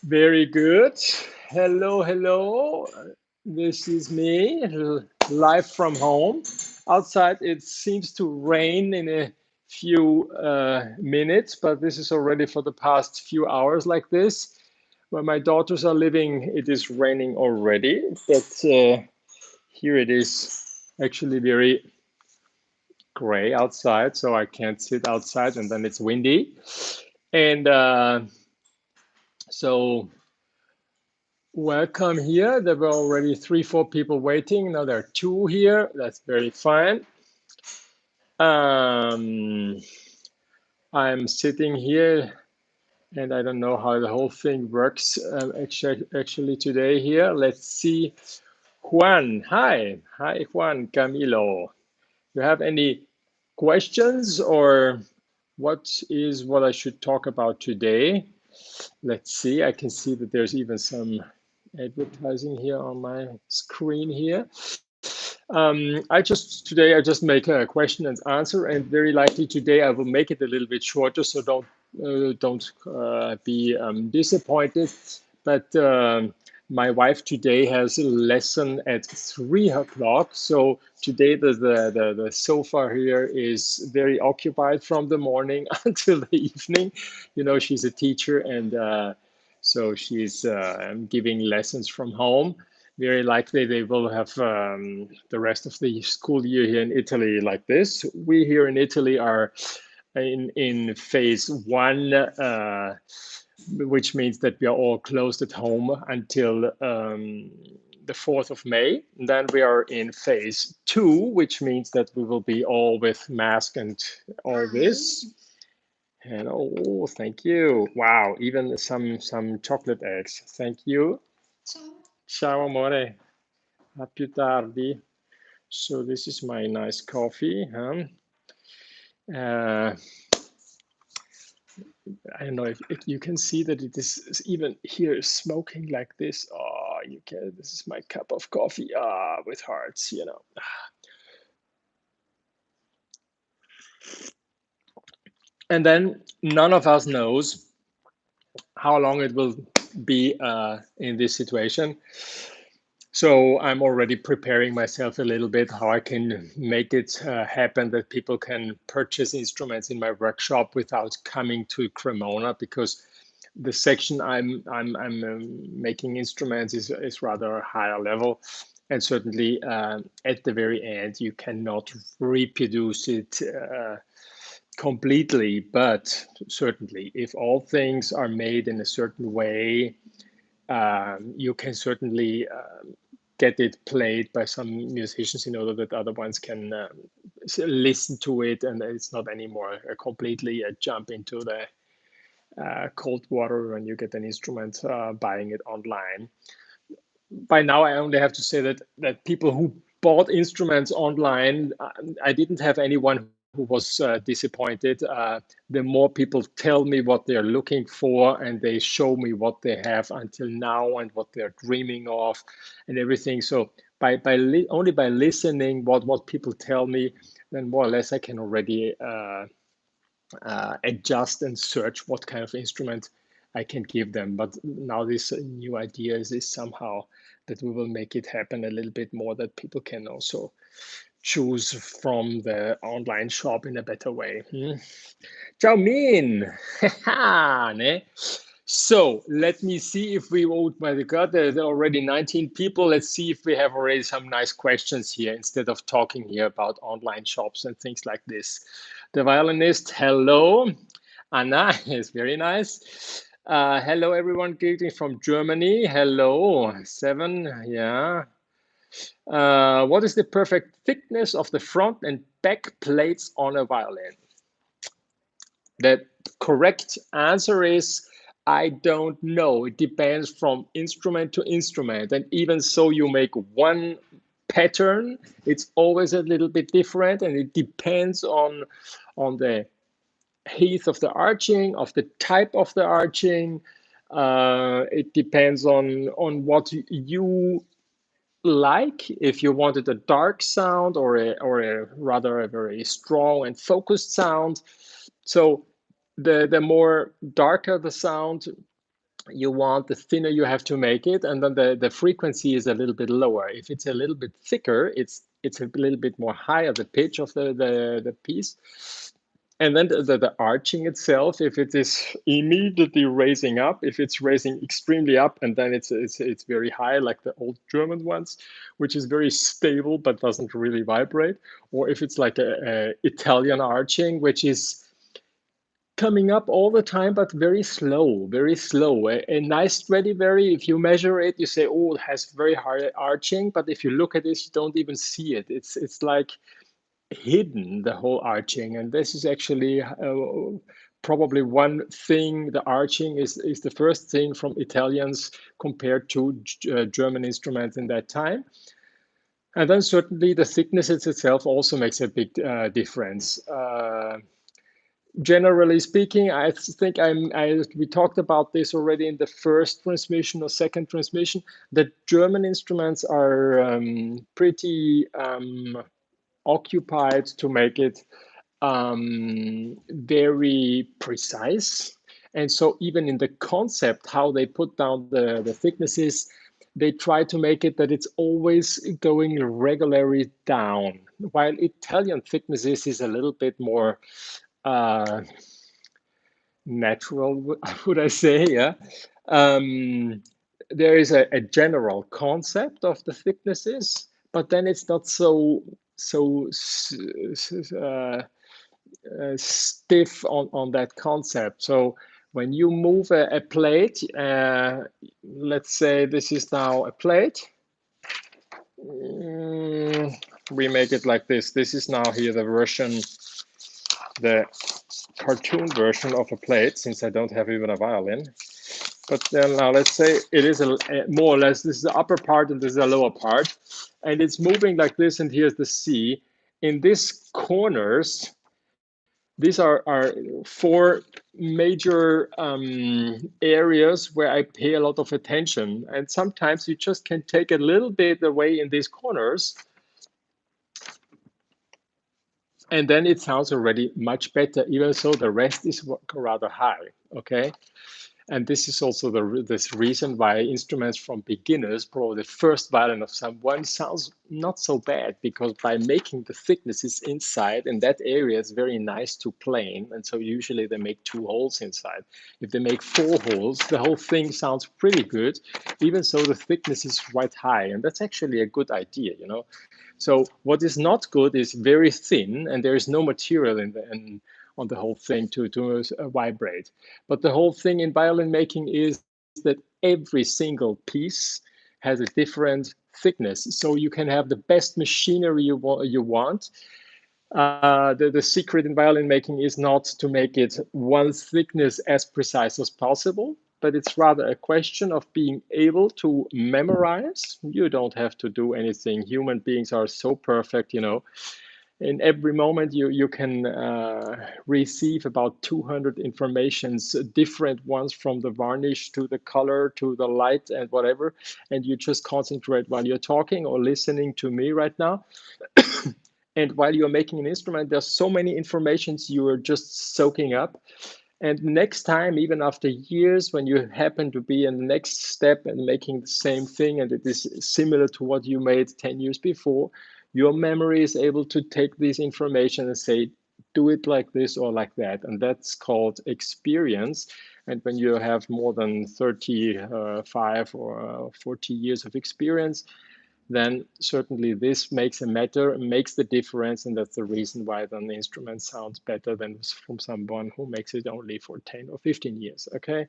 Very good. Hello, hello. This is me, live from home. Outside, it seems to rain in a few minutes, but this is already for the past few hours like this. Where my daughters are living, it is raining already, but here it is actually very gray outside, so I can't sit outside, and then it's windy. And so welcome here. There were already three, four people waiting. Now there are two here. That's very fine. Um, I'm sitting here and I don't know how the whole thing works actually today here. Let's see. Juan, hi. Hi, Juan, Camilo. You have any questions or what I should talk about today? Let's see. I can see that there's even some advertising here on my screen here. I just make a question and answer, and very likely today I will make it a little bit shorter, so don't be disappointed. But my wife today has a lesson at 3 o'clock, so today the sofa here is very occupied from the morning until the evening. You know, she's a teacher, and so she's giving lessons from home. Very likely they will have the rest of the school year here in Italy like this. We here in Italy are in phase one, which means that we are all closed at home until the 4th of May. And then we are in phase two, which means that we will be all with mask and all this. And oh, thank you. Wow, even some chocolate eggs. Thank you. Ciao, amore. A più tardi. So this is my nice coffee. Huh? Uh, I don't know if you can see that it is even here smoking like this. Oh, you can. This is my cup of coffee. Ah, with hearts, you know. And then none of us knows how long it will be in this situation. So I'm already preparing myself a little bit how I can make it happen that people can purchase instruments in my workshop without coming to Cremona, because the section I'm making instruments is rather a higher level, and certainly at the very end you cannot reproduce it completely, but certainly if all things are made in a certain way, you can certainly get it played by some musicians in order that other ones can listen to it, and it's not anymore completely a jump into the cold water when you get an instrument buying it online. By now, I only have to say that people who bought instruments online, I didn't have anyone who was disappointed. The more people tell me what they're looking for, and they show me what they have until now and what they're dreaming of, and everything. So only by listening what people tell me, then more or less I can already adjust and search what kind of instrument I can give them. But now this new idea is somehow that we will make it happen a little bit more, that people can also choose from the online shop in a better way. Ciao Min! Ne? So let me see if we, oh my God, there are already 19 people. Let's see if we have already some nice questions here instead of talking here about online shops and things like this. The violinist, hello. Anna is very nice. Hello, everyone. Greetings from Germany. Hello. Seven. Yeah. What is the perfect thickness of the front and back plates on a violin? The correct answer is I don't know. It depends from instrument to instrument. And even so, you make one pattern, it's always a little bit different, and it depends on the height of the arching, of the type of the arching. It depends on what you like. If you wanted a dark sound or a rather a very strong and focused sound. So the more darker the sound, you want, the thinner you have to make it, and then the frequency is a little bit lower. If it's a little bit thicker, it's a little bit more higher, the pitch of the piece. And then the arching itself, if it is immediately raising up, if it's raising extremely up, and then it's very high, like the old German ones, which is very stable but doesn't really vibrate, or if it's like a Italian arching, which is coming up all the time, but very slow, very slow. A nice Stradivari, if you measure it, you say, oh, it has very high arching, but if you look at this, you don't even see it. It's like hidden, the whole arching, and this is actually probably one thing. The arching is the first thing from Italians compared to German instruments in that time. And then certainly the thickness itself also makes a big difference. Generally speaking, I think we talked about this already in the first transmission or second transmission, that German instruments are pretty occupied to make it very precise. And so even in the concept, how they put down the thicknesses, they try to make it that it's always going regularly down, while Italian thicknesses is a little bit more natural, would I say, yeah. There is a general concept of the thicknesses, but then it's not so stiff on that concept. So when you move a plate, let's say this is now a plate. We make it like this. This is now here the version, the cartoon version of a plate, since I don't have even a violin. But then now let's say it is a more or less, this is the upper part and this is the lower part, and it's moving like this, and here's the C. In these corners, these are four major areas where I pay a lot of attention, and sometimes you just can take a little bit away in these corners, and then it sounds already much better, even though the rest is rather high, okay? And this is also this reason why instruments from beginners, probably the first violin of someone, sounds not so bad, because by making the thicknesses inside in that area, it's very nice to plane. And so usually they make 2 holes inside. If they make 4 holes, the whole thing sounds pretty good, even though the thickness is quite high. And that's actually a good idea, you know. So what is not good is very thin, and there is no material on the whole thing to vibrate. But the whole thing in violin making is that every single piece has a different thickness. So you can have the best machinery you want. The secret in violin making is not to make it one thickness as precise as possible, but it's rather a question of being able to memorize. You don't have to do anything. Human beings are so perfect, you know. In every moment, you can receive about 200 informations, different ones, from the varnish to the color to the light and whatever, and you just concentrate while you're talking or listening to me right now. And while you're making an instrument, there's so many informations you are just soaking up. And next time, even after years, when you happen to be in the next step and making the same thing, and it is similar to what you made 10 years before, your memory is able to take this information and say, do it like this or like that. And that's called experience. And when you have more than 35 or 40 years of experience, then certainly this makes a matter, makes the difference, and that's the reason why then the instrument sounds better than from someone who makes it only for 10 or 15 years, okay?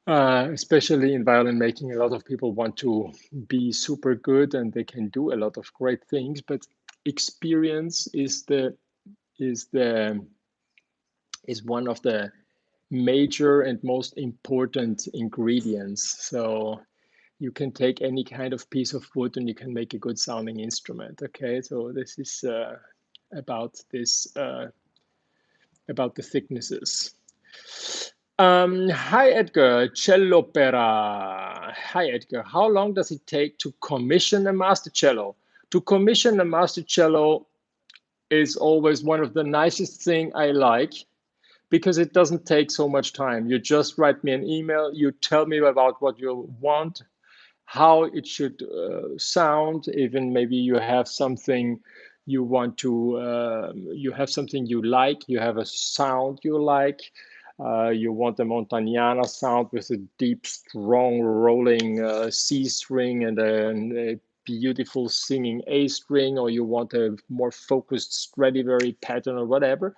Especially in violin making, a lot of people want to be super good and they can do a lot of great things, but experience is one of the major and most important ingredients. So you can take any kind of piece of wood and you can make a good sounding instrument. Okay, so this is about the thicknesses. Hi Edgar, Cellopera. Hi Edgar, how long does it take to commission a master cello? To commission a master cello is always one of the nicest thing I like, because it doesn't take so much time. You just write me an email, you tell me about what you want, how it should sound. Even maybe you have something you want to, you have something you like, you have a sound you like. You want a Montagnana sound with a deep, strong, rolling C string and a beautiful singing A string, or you want a more focused Stradivari pattern or whatever.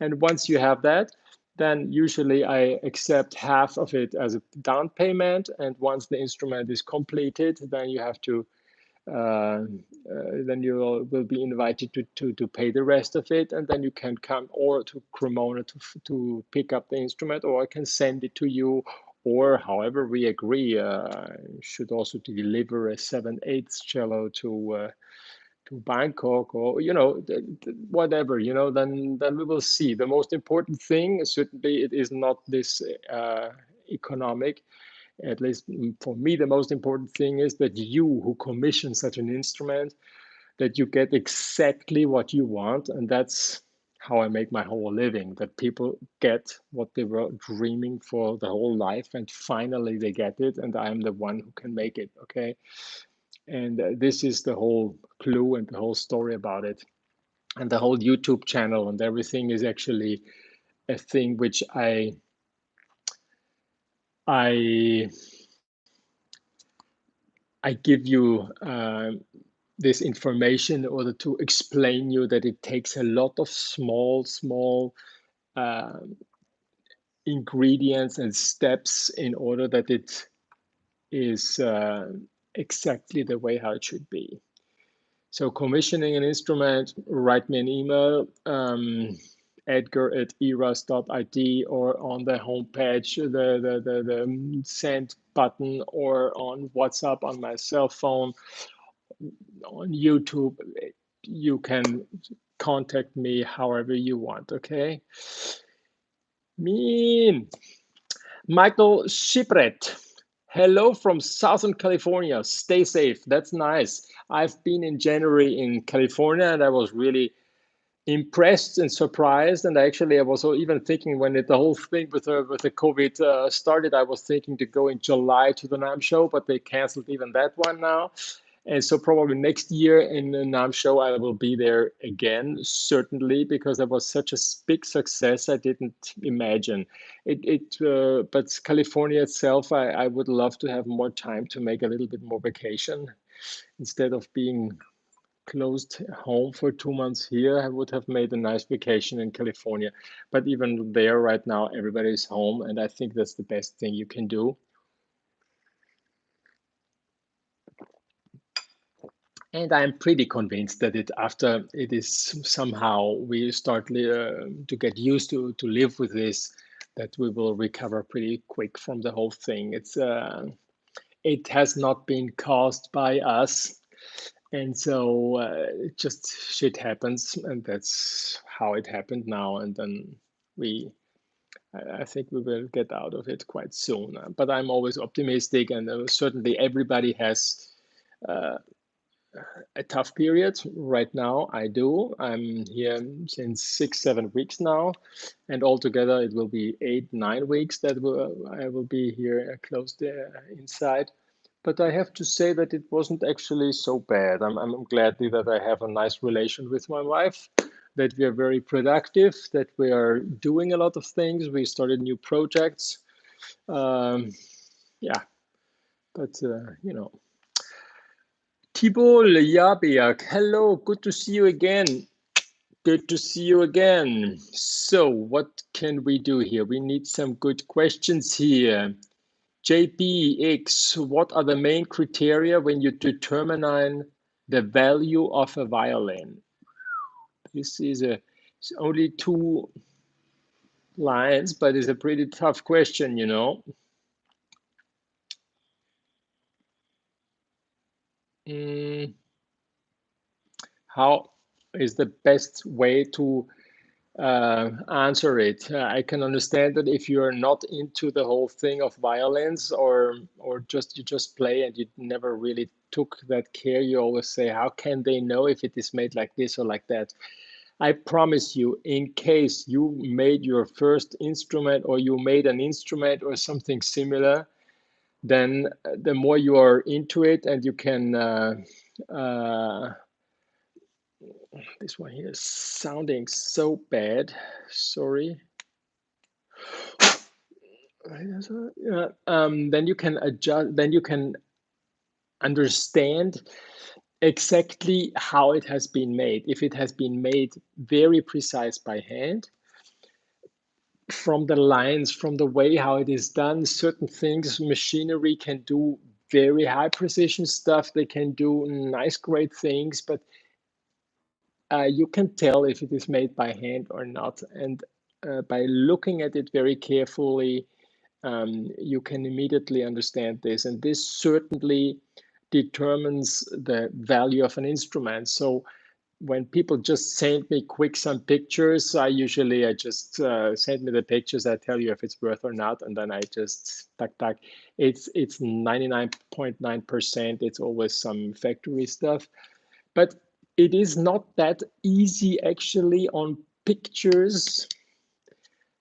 And once you have that, then usually I accept half of it as a down payment. And once the instrument is completed, then you have to, then you will be invited to pay the rest of it. And then you can come or to Cremona to pick up the instrument, or I can send it to you, or however we agree. Should also deliver a 7/8 cello to Bangkok, or whatever, then we will see. The most important thing, certainly, it is not this economic. At least for me, the most important thing is that you who commission such an instrument, that you get exactly what you want, and that's how I make my whole living. That people get what they were dreaming for the whole life, and finally they get it, and I'm the one who can make it. Okay. And this is the whole clue and the whole story about it. And the whole YouTube channel and everything is actually a thing which I I give you this information in order to explain you that it takes a lot of small uh, ingredients and steps in order that it is exactly the way how it should be. So commissioning an instrument, write me an email, Edgar at eras.it, or on the homepage, the send button, or on WhatsApp on my cell phone, on YouTube. You can contact me however you want, okay? Mean. Michael Shipret. Hello from Southern California. Stay safe. That's nice. I've been in January in California, and I was really impressed and surprised. And actually, I was even thinking when the whole thing with the COVID started, I was thinking to go in July to the NAMM show, but they canceled even that one now. And so probably next year in the NAMM show, I will be there again, certainly, because that was such a big success. I didn't imagine it. But California itself, I would love to have more time to make a little bit more vacation instead of being closed home for 2 months here. I would have made a nice vacation in California. But even there right now, everybody's home, and I think that's the best thing you can do. And I'm pretty convinced that after it is somehow we start to get used to live with this, that we will recover pretty quick from the whole thing. It has not been caused by us, and so just shit happens, and that's how it happened now. And then I think we will get out of it quite soon. But I'm always optimistic, and certainly everybody has a tough period right now. I do. I'm here since 6, 7 weeks now, and altogether it will be 8, 9 weeks that I will be here closed inside. But I have to say that it wasn't actually so bad. I'm glad that I have a nice relation with my wife, that we are very productive, that we are doing a lot of things. We started new projects. Um, yeah, but Thibault Lejabiak, hello, good to see you again. Good to see you again. So, what can we do here? We need some good questions here. JPX, what are the main criteria when you determine the value of a violin? This is it's only 2 lines, but it's a pretty tough question. Mm, how is the best way to answer it? I can understand that if you're not into the whole thing of violins, or just you just play and you never really took that care, you always say, how can they know if it is made like this or like that? I promise you, in case you made your first instrument or you made an instrument or something similar, then the more you are into it and you can, this one here is sounding so bad, sorry. Then you can adjust, then you can understand exactly how it has been made. If it has been made very precise by hand, from the lines, from the way how it is done, certain things, machinery can do very high precision stuff. They can do nice, great things, but you can tell if it is made by hand or not. And by looking at it very carefully, you can immediately understand this. And this certainly determines the value of an instrument. So when people just send me quick some pictures, I just send me the pictures. I tell you if it's worth or not, and then I just tuck. It's 99.9%. It's always some factory stuff, but it is not that easy actually on pictures.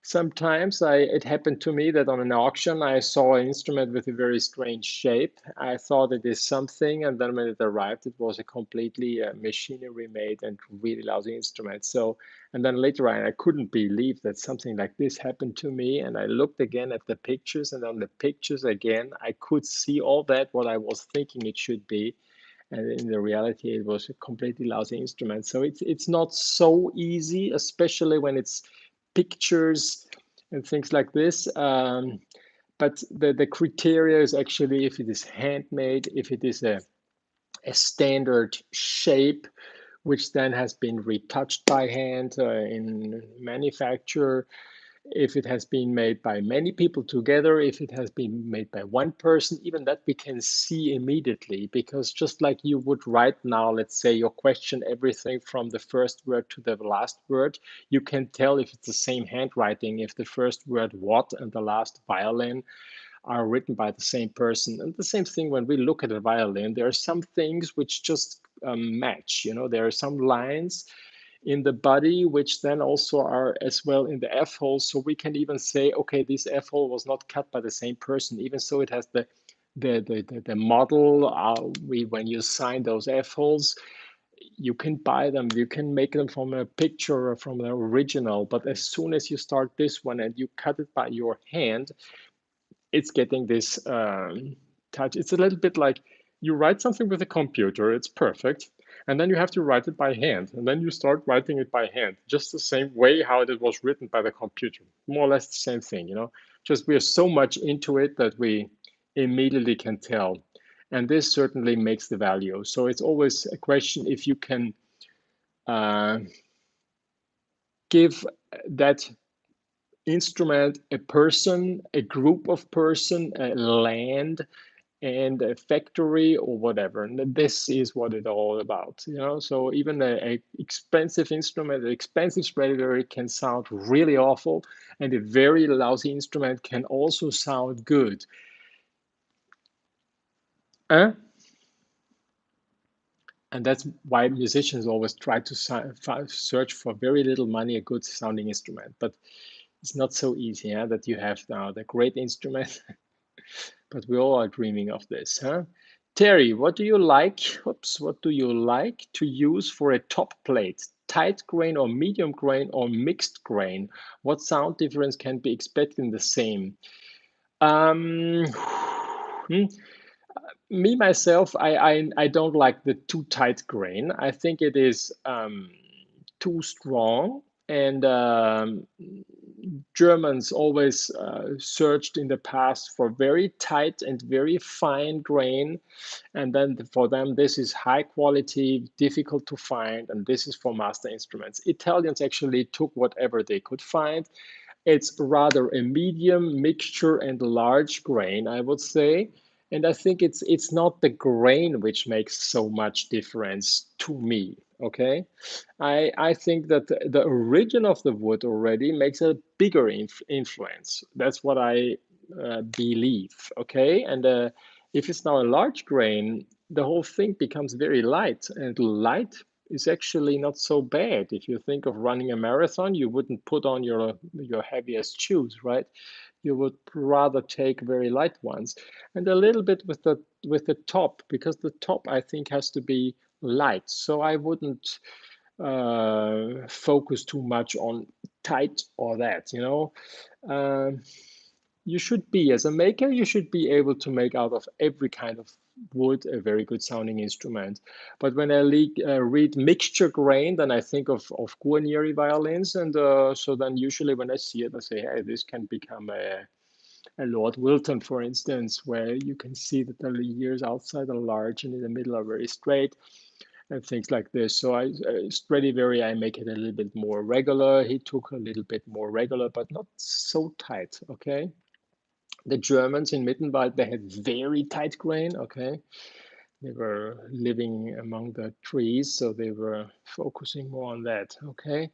Sometimes it happened to me that on an auction, I saw an instrument with a very strange shape. I thought it is something, and then when it arrived, it was a completely machinery made and really lousy instrument. So, and then later on, I couldn't believe that something like this happened to me. And I looked again at the pictures, and on the pictures again, I could see all that what I was thinking it should be. And in the reality, it was a completely lousy instrument. So it's not so easy, especially when it's pictures and things like this. But the criteria is actually if it is handmade, if it is a standard shape, which then has been retouched by hand in manufacture, if it has been made by many people together, if it has been made by one person, even that we can see immediately, because just like you would write now, let's say your question, everything from the first word to the last word, you can tell if it's the same handwriting, if the first word what and the last violin are written by the same person. And the same thing when we look at a violin, there are some things which just match, there are some lines in the body, which then also are as well in the F hole. So we can even say, okay, this F hole was not cut by the same person, even so it has the model. When you sign those F holes, you can buy them, you can make them from a picture or from the original. But as soon as you start this one and you cut it by your hand, it's getting this touch. It's a little bit like you write something with a computer, it's perfect. And then you have to write it by hand. And then you start writing it by hand, just the same way how it was written by the computer. More or less the same thing, Just we are so much into it that we immediately can tell. And this certainly makes the value. So it's always a question if you can give that instrument a person, a group of person, a land, and a factory or whatever. And this is what it's all about, So even a expensive instrument, an expensive Stradivari can sound really awful, and a very lousy instrument can also sound good. And that's why musicians always try to search for very little money a good sounding instrument. But it's not so easy that you have now the great instrument. But we all are dreaming of this, huh? Terry, what do you like? Oops, what do you like to use for a top plate? Tight grain or medium grain or mixed grain? What sound difference can be expected in the same? Um, Me myself, I don't like the too tight grain. I think it is too strong, and Germans always searched in the past for very tight and very fine grain, and then for them this is high quality, difficult to find, and this is for master instruments. Italians actually took whatever they could find. It's rather a medium mixture and large grain, I would say. And I think it's not the grain which makes so much difference to me. Okay, I think that the origin of the wood already makes a bigger influence. That's what I believe. Okay, and if it's now a large grain, the whole thing becomes very light, and light is actually not so bad. If you think of running a marathon, you wouldn't put on your heaviest shoes, right? You would rather take very light ones. And a little bit with the top, because the top I think has to be light. So I wouldn't focus too much on tight or that, you know. You should be, as a maker, you should be able to make out of every kind of wood a very good sounding instrument. But when I read mixture grain, then I think of Guarneri violins. And so then usually when I see it, I say, hey, this can become a Lord Wilton, for instance, where you can see that the ears outside are large and in the middle are very straight and things like this. So Stradivari, I make it a little bit more regular. He took a little bit more regular, but not so tight, okay? The Germans in Mittenwald, they had very tight grain, okay? They were living among the trees, so they were focusing more on that, okay?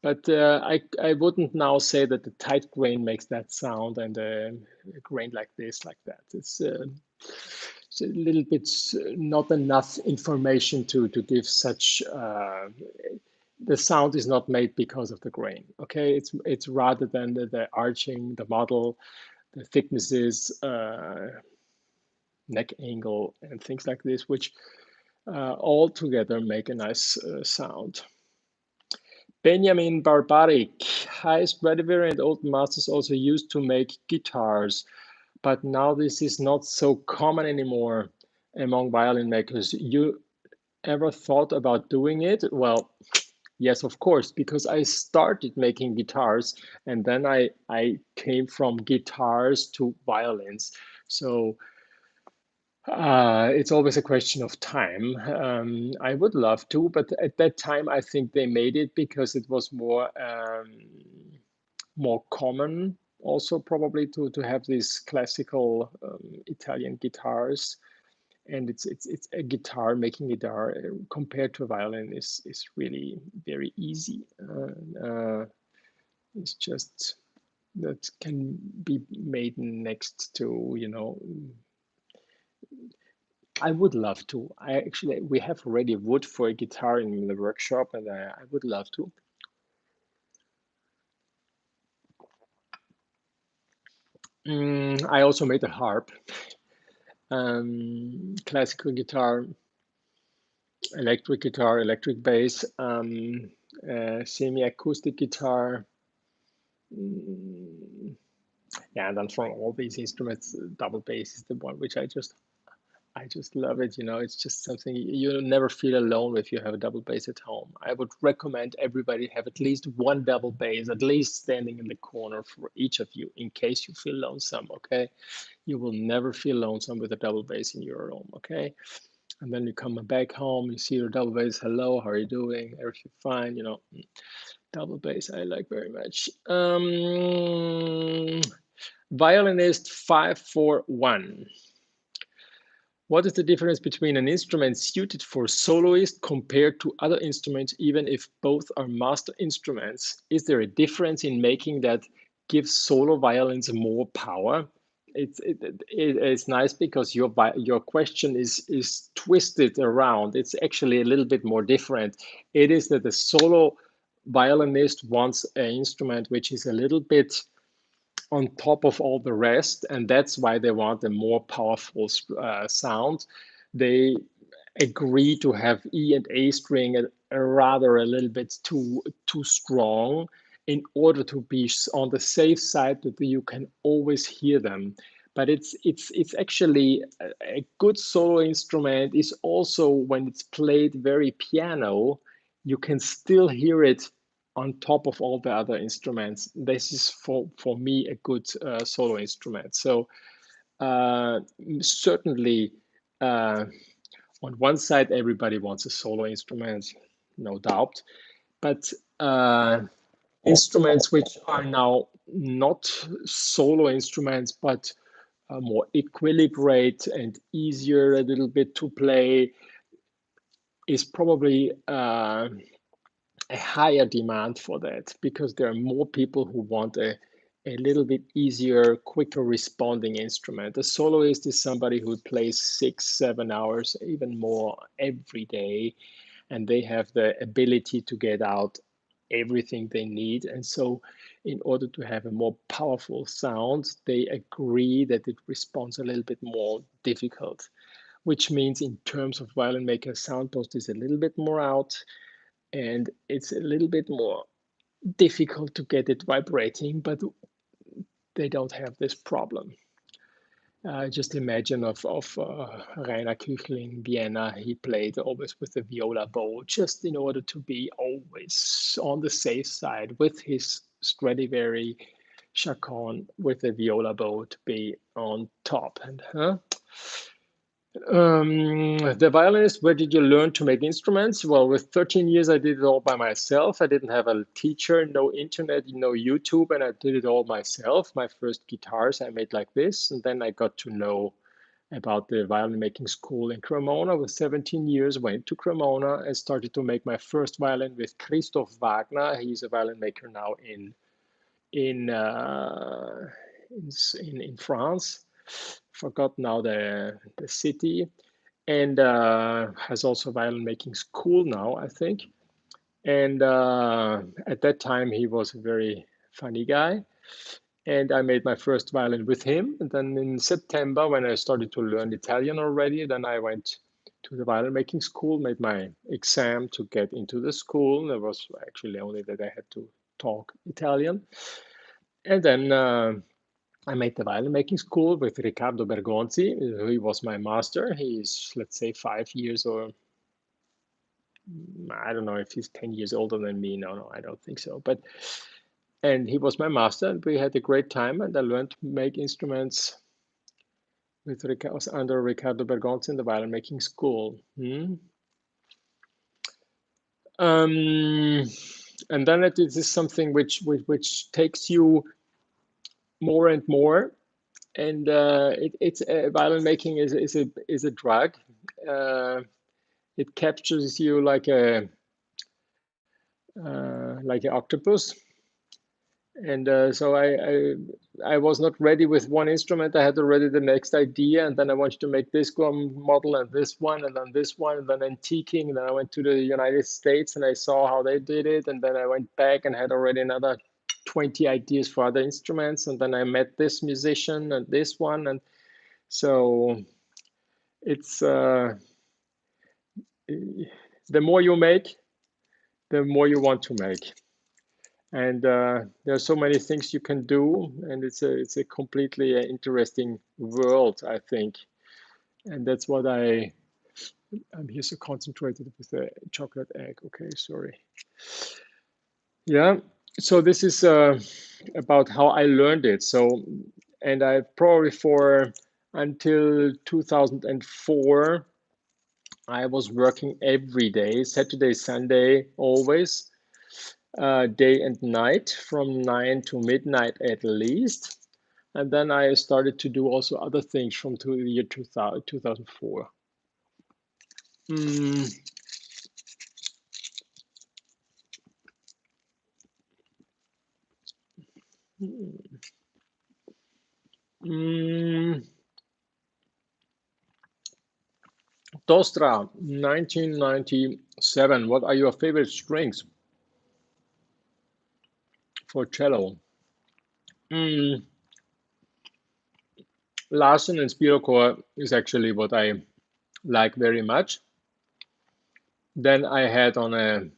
But I wouldn't now say that the tight grain makes that sound and a grain like this, like that. It's a little bit not enough information to give such. The sound is not made because of the grain. Okay, it's rather than the arching, the model, the thicknesses, neck angle, and things like this, which all together make a nice sound. Benjamin Barbaric. High Stradivari and old masters also used to make guitars, but now this is not so common anymore among violin makers. You ever thought about doing it? Well, yes, of course, because I started making guitars and then I came from guitars to violins. So it's always a question of time. I would love to, but at that time, I think they made it because it was more common, also probably to have these classical Italian guitars, and it's a guitar making guitar compared to a violin is really very easy. It's just that can be made next to, you know. I would love to. We have already wood for a guitar in the workshop, and I would love to. I also made a harp, classical guitar, electric bass, semi-acoustic guitar. Yeah, and then from all these instruments, double bass is the one which I just love it. You know, it's just something you never feel alone if you have a double bass at home. I would recommend everybody have at least one double bass, at least standing in the corner for each of you, in case you feel lonesome. Okay, you will never feel lonesome with a double bass in your room. Okay, and then you come back home, you see your double bass. Hello, how are you doing? Everything fine? You know, double bass I like very much. Violinist 541. What is the difference between an instrument suited for soloist compared to other instruments, even if both are master instruments? Is there a difference in making that gives solo violins more power? It's nice because your question is twisted around. It's actually a little bit more different. It is that the solo violinist wants an instrument which is a little bit on top of all the rest, and that's why they want a more powerful sound. They agree to have E and A string rather a little bit too strong in order to be on the safe side that you can always hear them. But it's actually a good solo instrument is also when it's played very piano, you can still hear it on top of all the other instruments. This is for me a good solo instrument. So certainly on one side, everybody wants a solo instrument, no doubt. But instruments which are now not solo instruments, but more equilibrate and easier a little bit to play is probably a higher demand for that because there are more people who want a little bit easier, quicker responding instrument. A soloist is somebody who plays 6, 7 hours, even more every day. and they have the ability to get out everything they need. And so in order to have a more powerful sound, they agree that it responds a little bit more difficult, which means in terms of violin maker, sound post is a little bit more out, and it's a little bit more difficult to get it vibrating, but they don't have this problem. Just imagine of Rainer Küchel in Vienna. He played always with the viola bow, just in order to be always on the safe side with his Stradivari chaconne with the viola bow to be on top. And the violinist, where did you learn to make instruments? Well, with 13 years, I did it all by myself. I didn't have a teacher, no internet, no YouTube, and I did it all myself. My first guitars I made like this, and then I got to know about the violin making school in Cremona. With 17 years, went to Cremona and started to make my first violin with Christoph Wagner. He's a violin maker now in France. Forgot now the city, and has also a violin making school now, I think. And at that time, he was a very funny guy. And I made my first violin with him. And then in September, when I started to learn Italian already, then I went to the violin making school, made my exam to get into the school. There was actually only that I had to talk Italian. And then I made the violin making school with Riccardo Bergonzi. He was my master. He's, let's say, 5 years, or I don't know if he's 10 years older than me. No, I don't think so. And he was my master, and we had a great time. And I learned to make instruments with under Riccardo Bergonzi in the violin making school. And then it is something which takes you more and more. And it's violin making is a drug. It captures you like an octopus. And so I was not ready with one instrument. I had already the next idea, and then I wanted to make this one model and this one, and then this one, and then antiquing. And then I went to the United States and I saw how they did it, and then I went back and had already another 20 ideas for other instruments, and then I met this musician and this one, and so it's the more you make, the more you want to make. And there are so many things you can do, and it's a completely interesting world, I think. And that's what I'm here so concentrated with the chocolate egg. Okay, sorry. Yeah, so this is about how I learned it. So, and I probably until 2004, I was working every day, Saturday, Sunday, always. Day and night from 9 to midnight at least. And then I started to do also other things from the year 2004. Tostra, 1997. What are your favorite strings for cello? Larsen and Spirocore is actually what I like very much. Then I had on a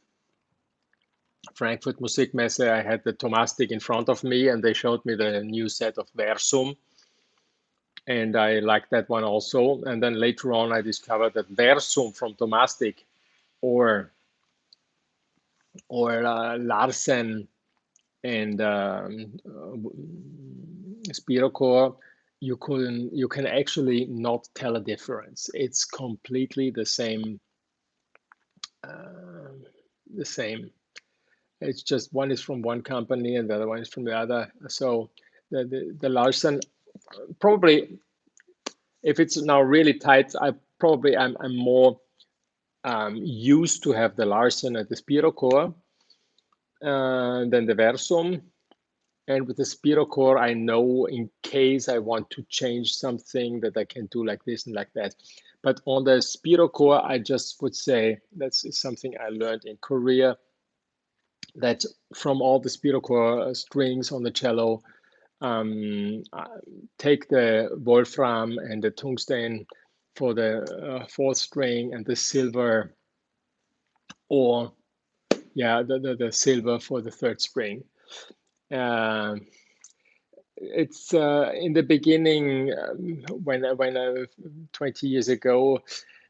Frankfurt Musikmesse, I had the Tomastik in front of me, and they showed me the new set of Versum. And I liked that one also. And then later on, I discovered that Versum from Tomastik or Larsen and Spirocore, you can actually not tell a difference. It's completely the same. It's just one is from one company and the other one is from the other. So the Larsen, probably, if it's now really tight, I'm more used to have the Larsen and the Spirocore than the Versum. And with the Spirocore, I know in case I want to change something that I can do like this and like that. But on the spirochore, I just would say that's something I learned in Korea, that from all the spirochore strings on the cello, take the wolfram and the tungsten for the fourth string, and the silver, or yeah, the silver for the third string. It's in the beginning, when 20 years ago,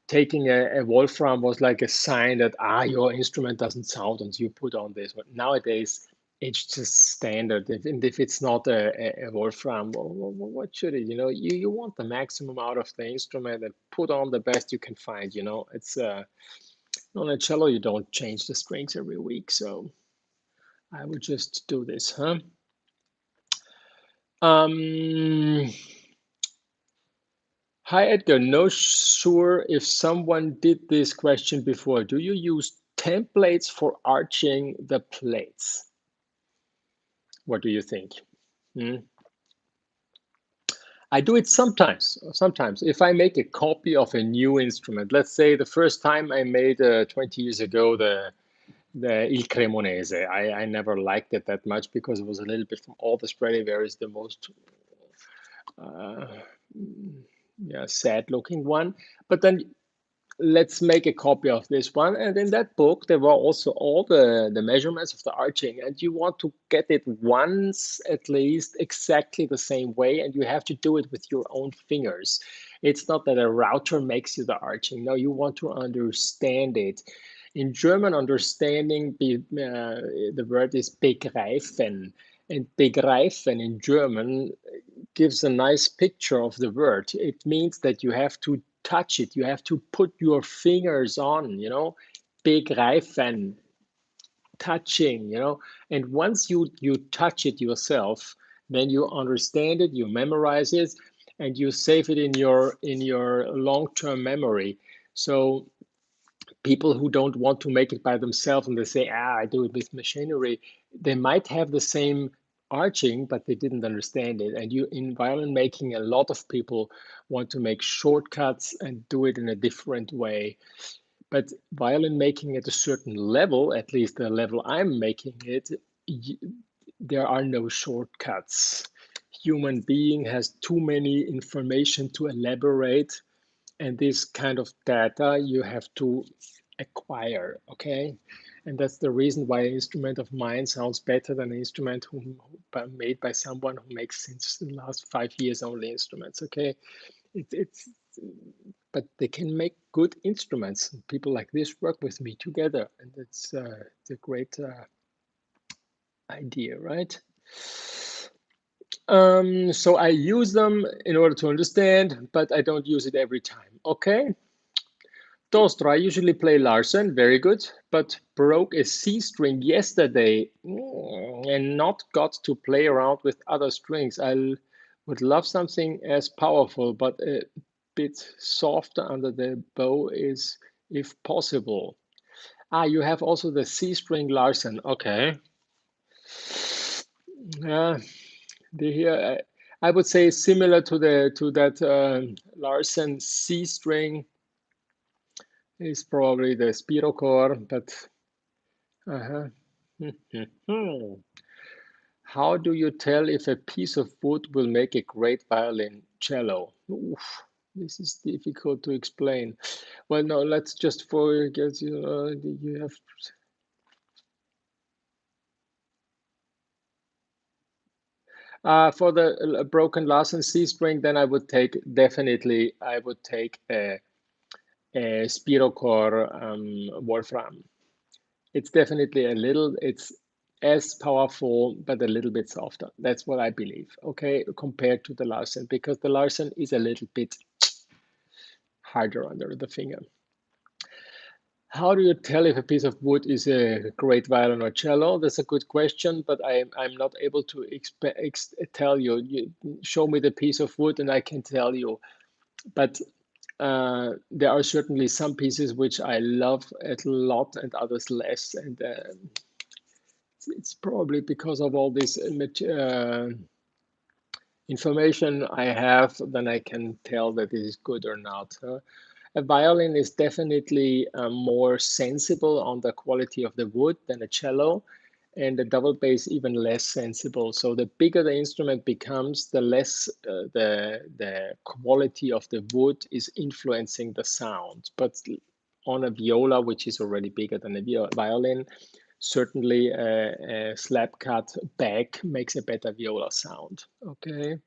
taking a wolfram was like a sign that your instrument doesn't sound until you put on this. But nowadays it's just standard. And if it's not a wolfram, well, what should it? You want the maximum out of the instrument and put on the best you can find. It's on a cello you don't change the strings every week, so I would just do this, huh? Hi Edgar, no sure if someone did this question before. Do you use templates for arching the plates? What do you think? I do it sometimes. Sometimes, if I make a copy of a new instrument, let's say the first time I made 20 years ago the Il Cremonese. I never liked it that much because it was a little bit, from all the Stradivari's, the most sad looking one. But then let's make a copy of this one. And in that book, there were also all the measurements of the arching. And you want to get it once at least exactly the same way. And you have to do it with your own fingers. It's not that a router makes you the arching. No, you want to understand it. In German, understanding, the word is begreifen. And begreifen in German gives a nice picture of the word. It means that you have to touch it. You have to put your fingers on, begreifen, touching, And once you touch it yourself, then you understand it, you memorize it, and you save it in your long-term memory. So people who don't want to make it by themselves and they say, I do it with machinery, they might have the same arching, but they didn't understand it. And in violin making, a lot of people want to make shortcuts and do it in a different way. But violin making at a certain level, at least the level I'm making it, there are no shortcuts. Human being has too many information to elaborate, and this kind of data you have to acquire, okay? And that's the reason why an instrument of mine sounds better than an instrument made by someone who makes since the last 5 years only instruments, okay? But they can make good instruments. People like this work with me together, and it's a great idea, right? So I use them in order to understand, but I don't use it every time, okay? Dostra, I usually play Larsen, very good, but broke a C string yesterday and not got to play around with other strings. I would love something as powerful, but a bit softer under the bow is, if possible. You have also the C string Larsen, okay. Here, I would say similar to that Larsen C string is probably the spirochore, but how do you tell if a piece of wood will make a great violin cello? Oof, this is difficult to explain. Well, no, let's just forget. You have. For the broken Larsen C string, then I would take a spirochore Wolfram. It's definitely it's as powerful, but a little bit softer. That's what I believe, okay, compared to the Larsen, because the Larsen is a little bit harder under the finger. How do you tell if a piece of wood is a great violin or cello? That's a good question, but I'm not able to tell you. Show me the piece of wood and I can tell you. But there are certainly some pieces which I love a lot and others less. And it's probably because of all this information I have, then I can tell that it is good or not. a violin is definitely more sensible on the quality of the wood than a cello, and the double bass even less sensible. So the bigger the instrument becomes, the less the quality of the wood is influencing the sound. But on a viola, which is already bigger than a violin, certainly a slap cut back makes a better viola sound. Okay.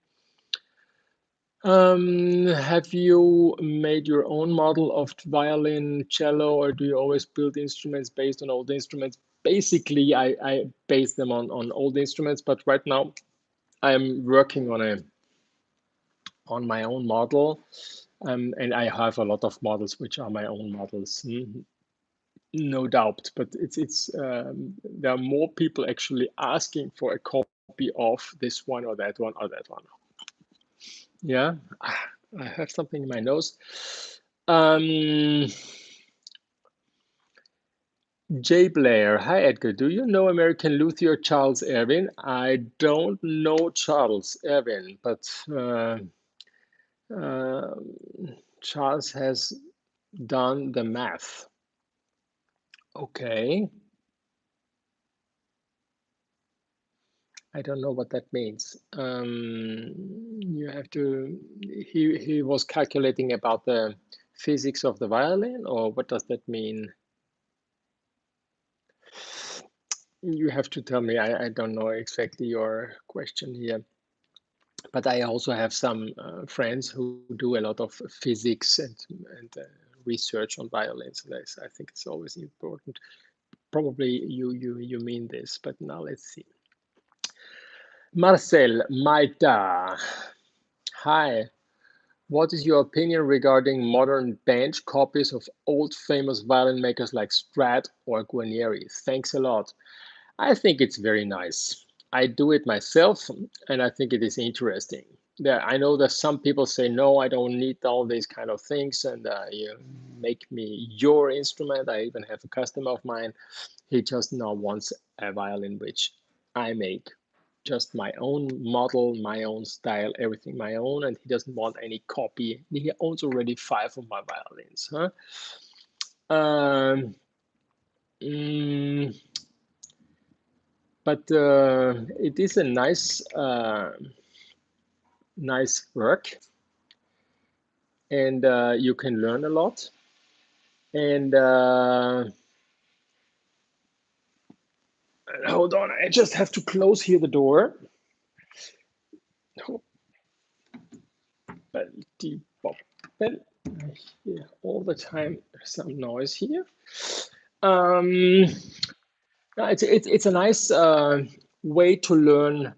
Have you made your own model of violin, cello, or do you always build instruments based on old instruments? Basically, I base them on old instruments, but right now I'm working on my own model, and I have a lot of models which are my own models, no doubt. But it's there are more people actually asking for a copy of this one or that one or that one. Yeah, I have something in my nose. Um, Jay Blair, hi Edgar. Do you know American luthier Charles Erwin? I don't know Charles Erwin, but uh, Charles has done the math. Okay, I don't know what that means. You have to. He was calculating about the physics of the violin, or what does that mean? You have to tell me. I don't know exactly your question here. But I also have some friends who do a lot of physics and research on violins, and I think it's always important. Probably you mean this, but now let's see. Marcel Maita, hi. What is your opinion regarding modern bench copies of old famous violin makers like Strad or Guarneri? Thanks a lot. I think it's very nice. I do it myself, and I think it is interesting. I know that some people say, no, I don't need all these kind of things, and you make me your instrument. I even have a customer of mine. He just now wants a violin which I make, just my own model, my own style, everything my own, and he doesn't want any copy. He owns already 5 of my violins. Huh? Um, mm, but it is a nice work, and you can learn a lot. And hold on, I just have to close here the door. Yeah, all the time some noise here. Um, it's a nice way to learn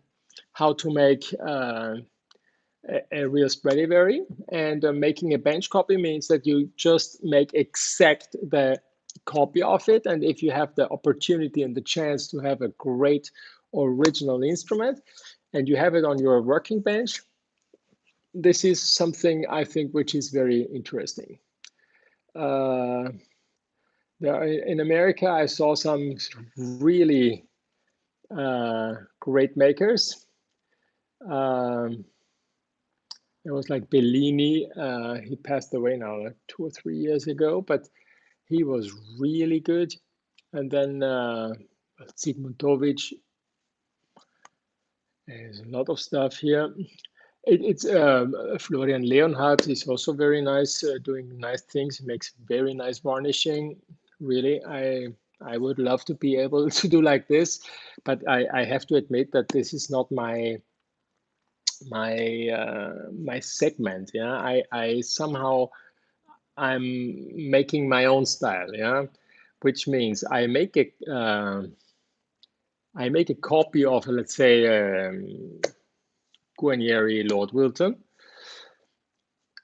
how to make a real Stradivari, and making a bench copy means that you just make exact the copy of it, and if you have the opportunity and the chance to have a great original instrument and you have it on your working bench, this is something I think which is very interesting. In America, I saw some really great makers. It was like Bellini. He passed away now, like 2 or 3 years ago, but he was really good. And then Zygmuntovic. There's a lot of stuff here. It's Florian Leonhardt is also very nice, doing nice things. He makes very nice varnishing. Really, I would love to be able to do like this, but I have to admit that this is not my segment. Yeah, I somehow I'm making my own style. Yeah, which means I make a copy of, let's say, Guarneri Lord Wilton.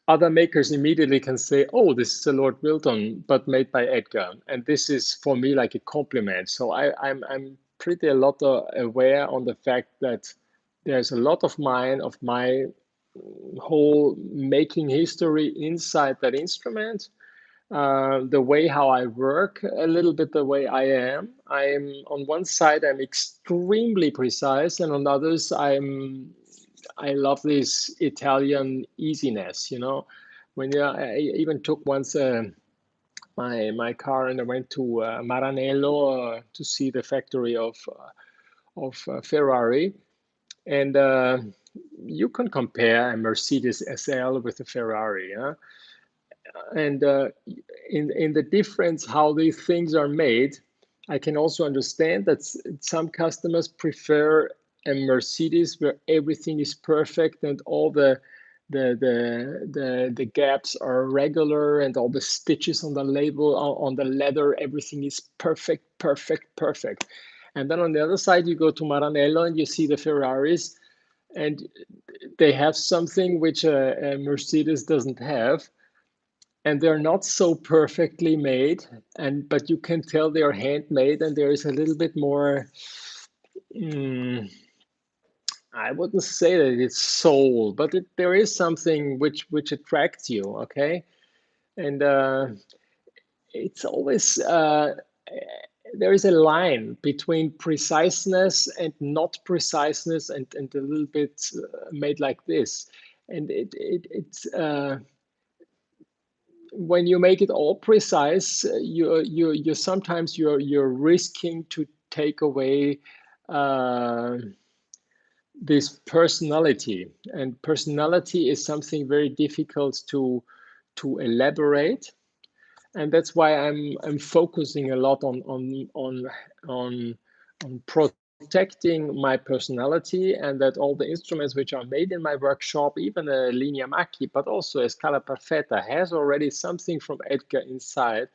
Other makers immediately can say, oh, this is a Lord Wilton, but made by Edgar. And this is for me like a compliment. So I'm pretty a lot aware on the fact that there's a lot of my whole making history inside that instrument. The way how I work, a little bit the way I am. I'm on one side, I'm extremely precise, and on others, I love this Italian easiness, when I even took once my car and I went to Maranello to see the factory of Ferrari, and you can compare a Mercedes SL with a Ferrari, yeah? And in the difference how these things are made, I can also understand that some customers prefer a Mercedes where everything is perfect and all the gaps are regular and all the stitches on the label on the leather, everything is perfect, perfect, perfect. And then on the other side, you go to Maranello and you see the Ferraris, and they have something which a Mercedes doesn't have, and they're not so perfectly made, and but you can tell they are handmade, and there is a little bit more. I wouldn't say that it's soul, but there is something which attracts you. Okay, and it's always there is a line between preciseness and not preciseness, and a little bit made like this, and it's. When you make it all precise, you sometimes you're risking to take away uh, this personality, and personality is something very difficult to elaborate, and that's why I'm focusing a lot on on protecting my personality, and that all the instruments which are made in my workshop, even a linea Macchi, but also a Scala Perfetta, has already something from Edgar inside,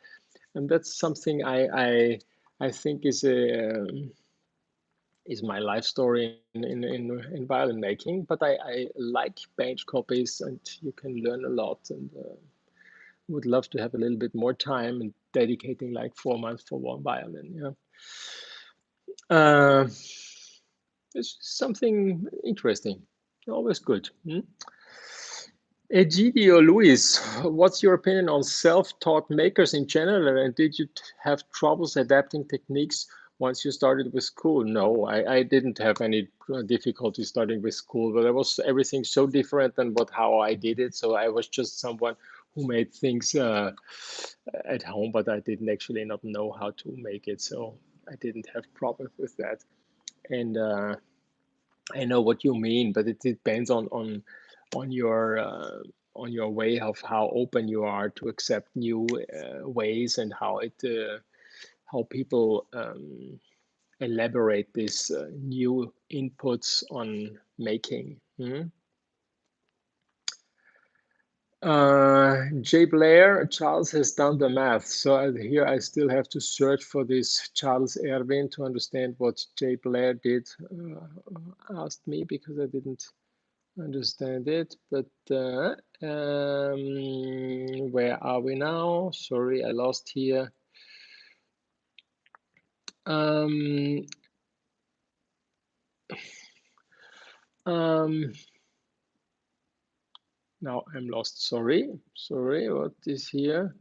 and that's something I think is my life story in violin making. But I like bench copies, and you can learn a lot, and would love to have a little bit more time and dedicating like 4 months for one violin. Yeah. Uh, it's something interesting. Always good. Egidio Luis, what's your opinion on self-taught makers in general, and did you have troubles adapting techniques once you started with school? No, I didn't have any difficulty starting with school, but it was everything so different than how I did it. So I was just someone who made things at home, but I didn't actually not know how to make it. So I didn't have problems with that. And I know what you mean, but it depends on your on your way of how open you are to accept new ways, and how people elaborate these new inputs on making. J. Blair, Charles has done the math. So here I still have to search for this Charles Erwin to understand what J. Blair did, asked me, because I didn't understand it. But where are we now? Sorry, I lost here. Um, now I'm lost. Sorry, what is here?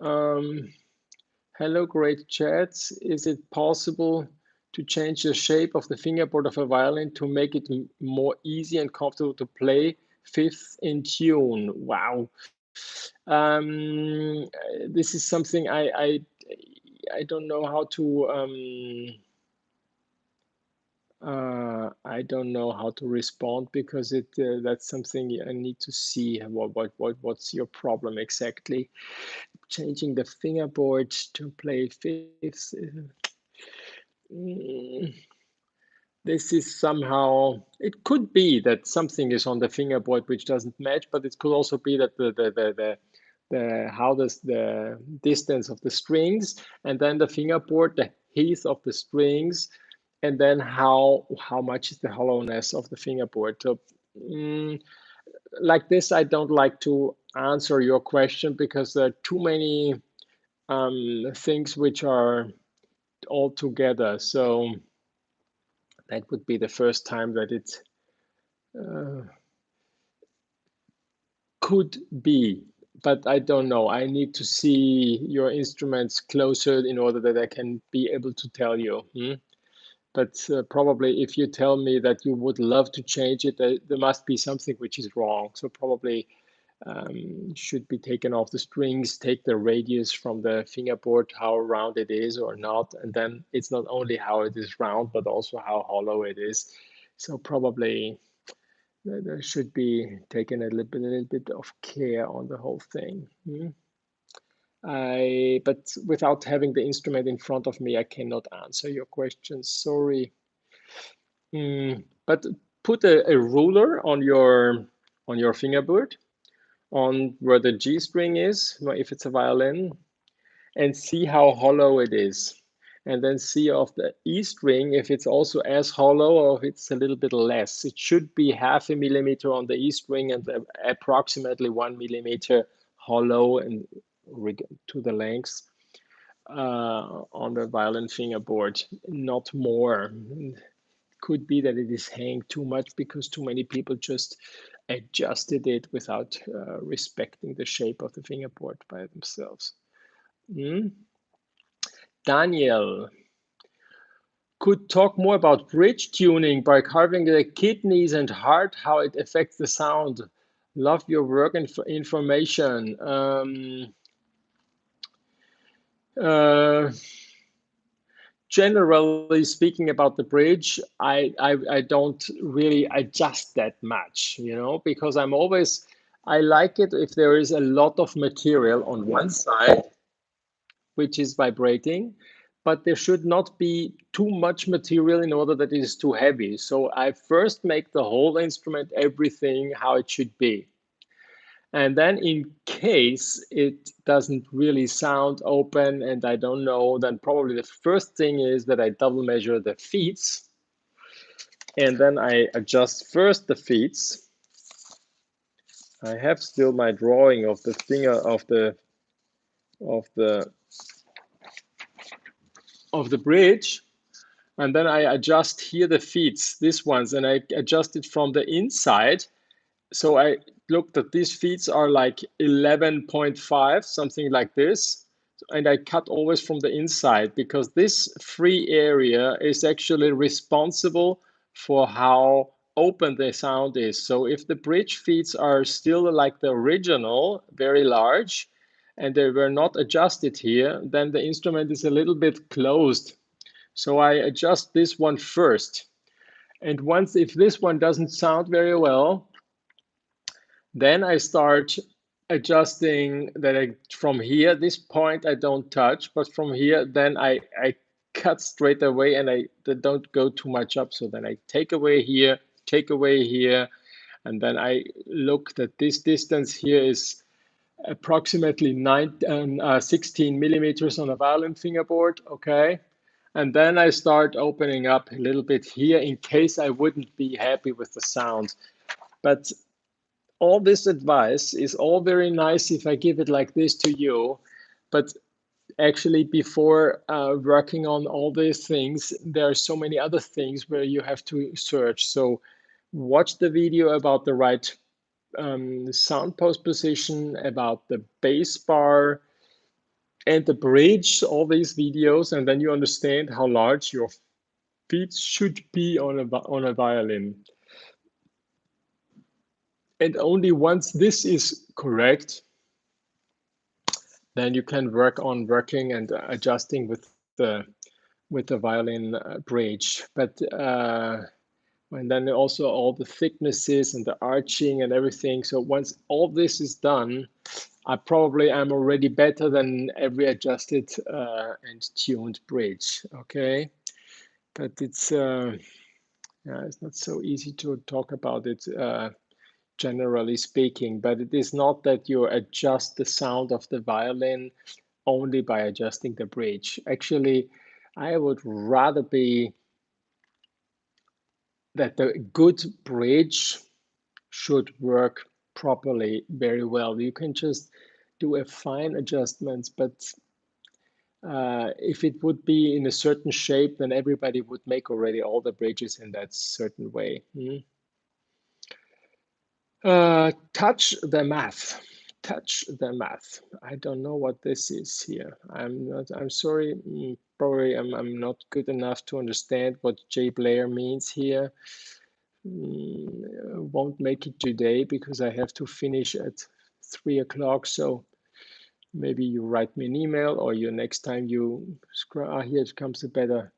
Hello, great chats. Is it possible to change the shape of the fingerboard of a violin to make it more easy and comfortable to play fifth in tune? Wow. This is something I don't know how to I don't know how to respond, because that's something I need to see what's your problem exactly. Changing the fingerboard to play fifths. This is somehow, it could be that something is on the fingerboard which doesn't match, but it could also be that the how does the distance of the strings, and then the fingerboard, the heath of the strings, and then how much is the hollowness of the fingerboard. So like this, I don't like to answer your question, because there are too many things which are all together. So that would be the first time that it could be, but I don't know. I need to see your instruments closer in order that I can be able to tell you. But probably if you tell me that you would love to change it, there must be something which is wrong. So probably should be taken off the strings, take the radius from the fingerboard, how round it is or not. And then it's not only how it is round, but also how hollow it is. So probably there should be taken a little bit of care on the whole thing. But without having the instrument in front of me, I cannot answer your question. Sorry. But put a ruler on your fingerboard, on where the G string is, if it's a violin, and see how hollow it is. And then see of the E string if it's also as hollow or if it's a little bit less. It should be 0.5 millimeter on the E string and approximately 1 millimeter hollow and to the length on the violin fingerboard, not more. Could be that it is hanging too much because too many people just adjusted it without respecting the shape of the fingerboard by themselves. Daniel could talk more about bridge tuning by carving the kidneys and heart, how it affects the sound. Love your work and information. Generally speaking about the bridge, I don't really adjust that much, because I like it if there is a lot of material on one side, which is vibrating, but there should not be too much material in order that it is too heavy. So I first make the whole instrument, everything how it should be. And then in case it doesn't really sound open and I don't know, then probably the first thing is that I double measure the feets. And then I adjust first the feets. I have still my drawing of the finger of the bridge. And then I adjust here the feets, these ones, and I adjust it from the inside. So I looked at these feet are like 11.5, something like this. And I cut always from the inside because this free area is actually responsible for how open the sound is. So if the bridge feet are still like the original, very large, and they were not adjusted here, then the instrument is a little bit closed. So I adjust this one first. And if this one doesn't sound very well, then I start adjusting that from here, this point I don't touch, but from here, then I cut straight away and I don't go too much up. So then I take away here, and then I look that this distance here is approximately 16 millimeters on a violin fingerboard, okay? And then I start opening up a little bit here in case I wouldn't be happy with the sound. But all this advice is all very nice if I give it like this to you, but actually before working on all these things, there are so many other things where you have to search. So watch the video about the right sound post position, about the bass bar and the bridge, all these videos, and then you understand how large your feet should be on a violin. And only once this is correct, then you can work on working and adjusting with the violin bridge. But and then also all the thicknesses and the arching and everything. So once all this is done, I'm already better than every adjusted and tuned bridge. Okay, but it's not so easy to talk about it. Generally speaking, but it is not that you adjust the sound of the violin only by adjusting the bridge. Actually, I would rather be that the good bridge should work properly very well. You can just do a fine adjustments, but if it would be in a certain shape, then everybody would make already all the bridges in that certain way. Touch the math. Touch the math. I don't know what this is here. I'm sorry. Probably I'm not good enough to understand what J Blair means here. Won't make it today because I have to finish at 3 o'clock. So maybe you write me an email, or you next time you scroll. Here it comes a better.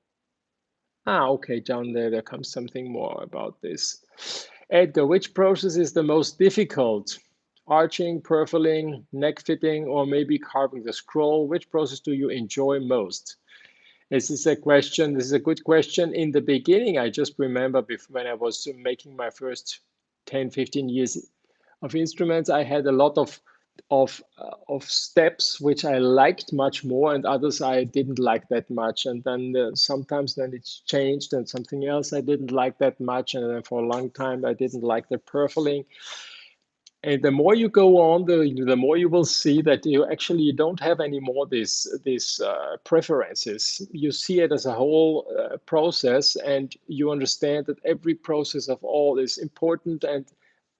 Okay, down there comes something more about this. Edgar, which process is the most difficult? Arching, purfling, neck fitting, or maybe carving the scroll? Which process do you enjoy most? This is a question. This is a good question. In the beginning, I just remember when I was making my first 10, 15 years of instruments, I had a lot of steps which I liked much more, and others I didn't like that much. And then sometimes then it's changed, and something else I didn't like that much. And then for a long time I didn't like the purfling. And the more you go on, the more you will see that you don't have any more these preferences. You see it as a whole process, and you understand that every process of all is important, and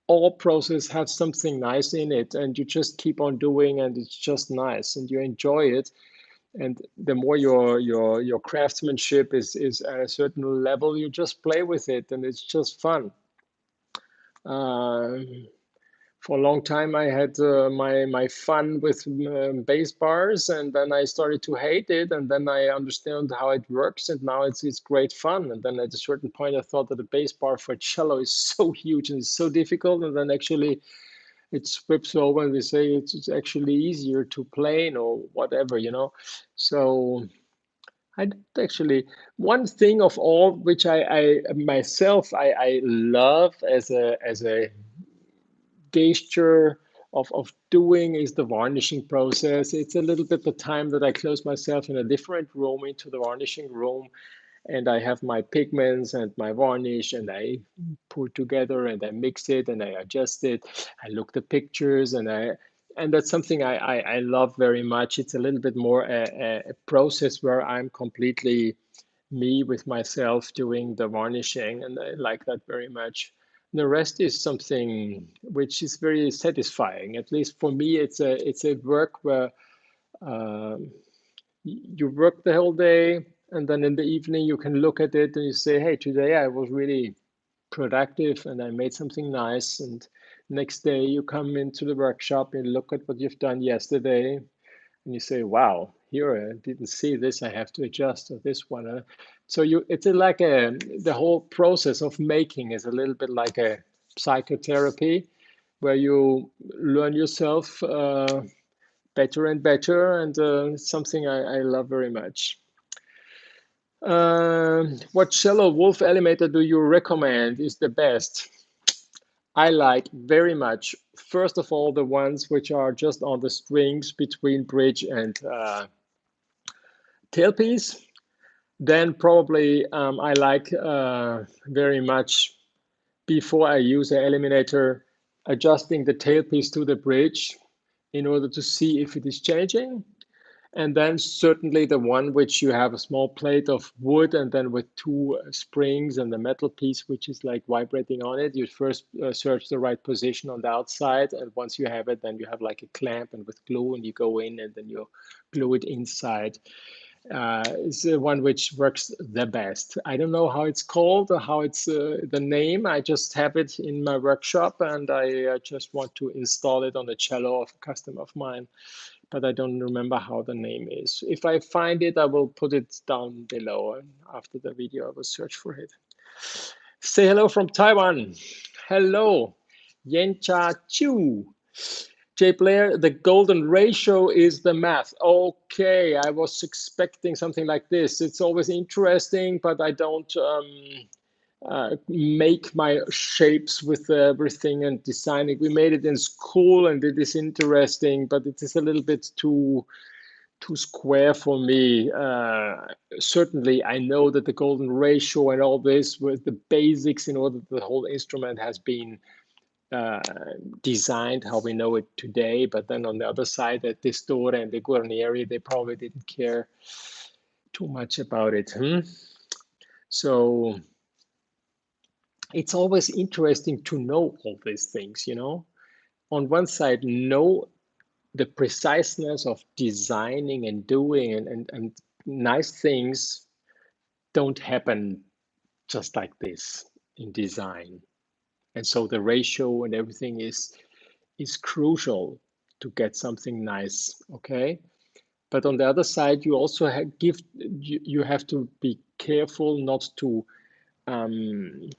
all process have something nice in it, and you just keep on doing, and it's just nice, and you enjoy it. And the more your craftsmanship is at a certain level, you just play with it, and it's just fun. Uh, for a long time, I had my fun with bass bars, and then I started to hate it, and then I understand how it works, and now it's great fun. And then at a certain point, I thought that the bass bar for cello is so huge and it's so difficult, and then actually it flips over, and they say it's actually easier to plane or whatever, So I don't actually. One thing of all which I myself I love as a gesture of doing is the varnishing process. It's a little bit the time that I close myself in a different room into the varnishing room, and I have my pigments and my varnish, and I put together and I mix it and I adjust it. I look the pictures, and that's something I love very much. It's a little bit more a process where I'm completely me with myself doing the varnishing, and I like that very much. The rest is something which is very satisfying. At least for me, it's a work where um, you work the whole day, and then in the evening you can look at it and you say, hey, today I was really productive and I made something nice. And next day you come into the workshop and look at what you've done yesterday, and you say, wow, here I didn't see this, I have to adjust, or this one. So it's like the whole process of making is a little bit like a psychotherapy, where you learn yourself better and better, and something I love very much. What cello wolf eliminator do you recommend is the best? I like very much, first of all, the ones which are just on the strings between bridge and tailpiece. Then probably I like very much, before I use an eliminator, adjusting the tailpiece to the bridge in order to see if it is changing. And then certainly the one which you have a small plate of wood, and then with two springs and the metal piece which is like vibrating on it. You first search the right position on the outside, and once you have it, then you have like a clamp and with glue, and you go in and then you glue it inside. It's the one which works the best. I don't know how it's called or how it's the name. I just have it in my workshop, and I just want to install it on the cello of a customer of mine, but I don't remember how the name is. If I find it, I will put it down below, and after the video I will search for it. Say hello from Taiwan. Hello, Yencha Chu. J Blair, the golden ratio is the math. Okay, I was expecting something like this. It's always interesting, but I don't make my shapes with everything and designing. We made it in school, and it is interesting, but it is a little bit too square for me. Certainly, I know that the golden ratio and all this were the basics in order that the whole instrument has been designed how we know it today. But then on the other side, at the Store and the Guarneri, they probably didn't care too much about it. So it's always interesting to know all these things, On one side, know the preciseness of designing and doing, and nice things don't happen just like this in design. And so the ratio and everything is crucial to get something nice, okay? But on the other side, you also you have to be careful not to um,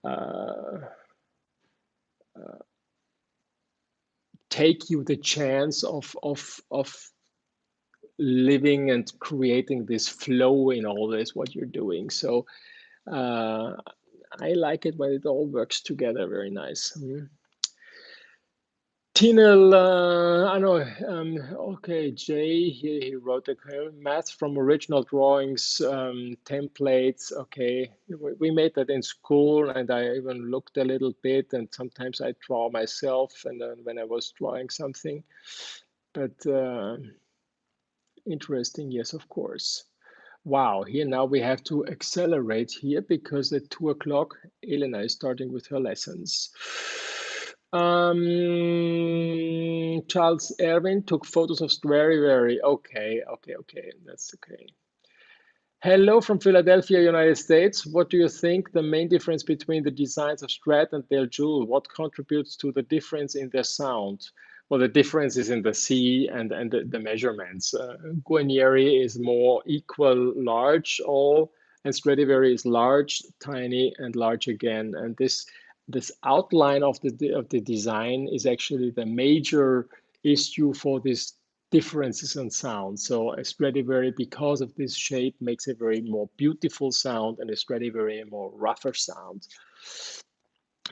uh, take you the chance of living and creating this flow in all this what you're doing. So I like it when it all works together very nice. Tinel, I know, okay, Jay, he wrote the math from original drawings, templates, okay. We made that in school and I even looked a little bit and sometimes I draw myself and then when I was drawing something. But interesting, yes, of course. Wow, here now we have to accelerate here because at 2 o'clock, Elena is starting with her lessons. Charles Erwin took photos of Stradivari. Okay, that's okay. Hello from Philadelphia, United States. What do you think the main difference between the designs of Strad and Belgian? What contributes to the difference in their sound? Well, the difference is in the C and the measurements. Guarneri is more equal, large, all, and Stradivari is large, tiny, and large again. And this outline of the design is actually the major issue for this differences in sound. So a Stradivari, because of this shape, makes a very more beautiful sound, and a Stradivari a more rougher sound.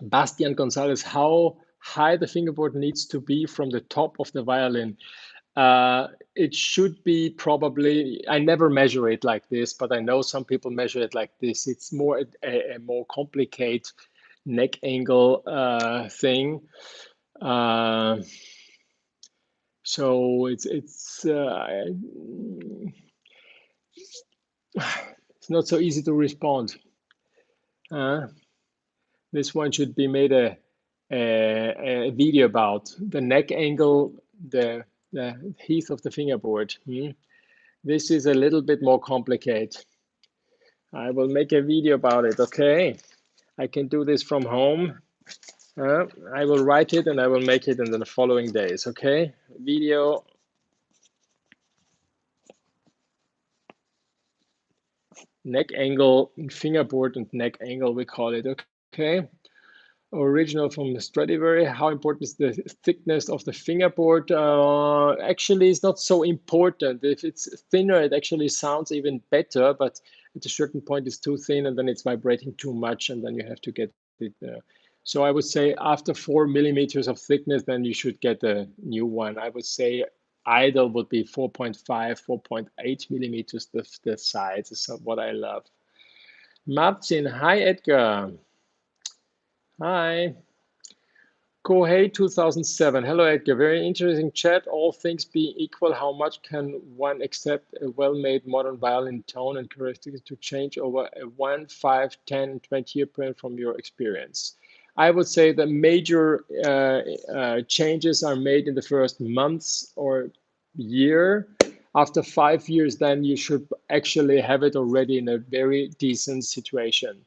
Bastian Gonzalez, how high the fingerboard needs to be from the top of the violin. It should be probably, I never measure it like this, but I know some people measure it like this. It's more a more complicated neck angle thing. So it's not so easy to respond. This one should be made a video about the neck angle, the heath of the fingerboard. This is a little bit more complicated. I will make a video about it, okay? I can do this from home. I will write it and I will make it in the following days, okay? Video. Neck angle, fingerboard and neck angle, we call it, okay? Original from Stradivari. How important is the thickness of the fingerboard? Actually, it's not so important. If it's thinner, it actually sounds even better, but at a certain point, it's too thin and then it's vibrating too much, and then you have to get it. So I would say after 4 millimeters of thickness, then you should get a new one. I would say idle would be 4.5, 4.8 millimeters, the size is what I love. Martin, hi Edgar. Hi. Kohei 2007. Hello, Edgar. Very interesting chat. All things being equal, how much can one accept a well-made modern violin tone and characteristics to change over a 1, 5, 10, 20-year period from your experience? I would say the major changes are made in the first months or year. After 5 years, then you should actually have it already in a very decent situation.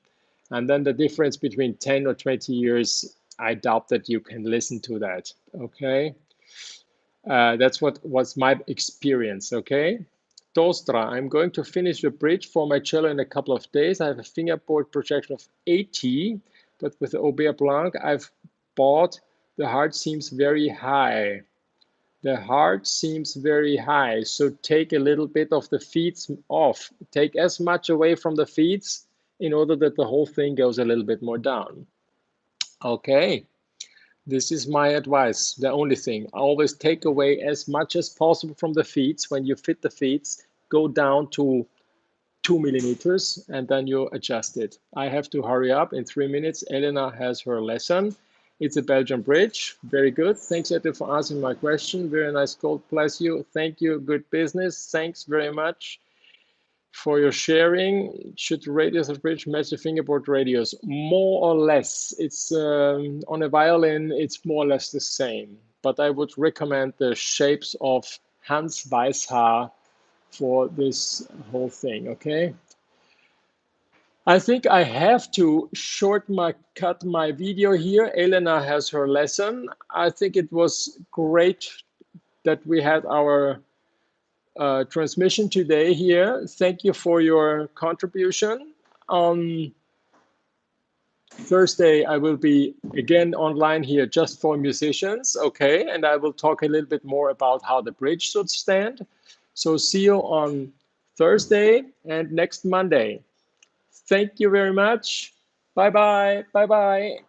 And then the difference between 10 or 20 years, I doubt that you can listen to that, okay? That's what was my experience, okay? Tostra, I'm going to finish the bridge for my cello in a couple of days. I have a fingerboard projection of 80, but with the Aubert Blanc I've bought, the heart seems very high. The heart seems very high, so take a little bit of the feet off. Take as much away from the feet in order that the whole thing goes a little bit more down. Okay, this is my advice. The only thing, always take away as much as possible from the feet. When you fit the feet, go down to 2 millimeters and then you adjust it. I have to hurry up in 3 minutes. Elena has her lesson. It's a Belgian bridge. Very good. Thanks, Edgar, for answering my question. Very nice. God bless you. Thank you. Good business. Thanks very much for your sharing. Should the radius of bridge match the fingerboard radius? More or less. It's on a violin, it's more or less the same. But I would recommend the shapes of Hans Weishar for this whole thing, okay? I think I have to cut my video here. Elena has her lesson. I think it was great that we had our transmission today here. Thank you for your contribution. On Thursday, I will be again online here just for musicians, okay? And I will talk a little bit more about how the bridge should stand. So see you on Thursday and next Monday. Thank you very much. Bye-bye. Bye-bye.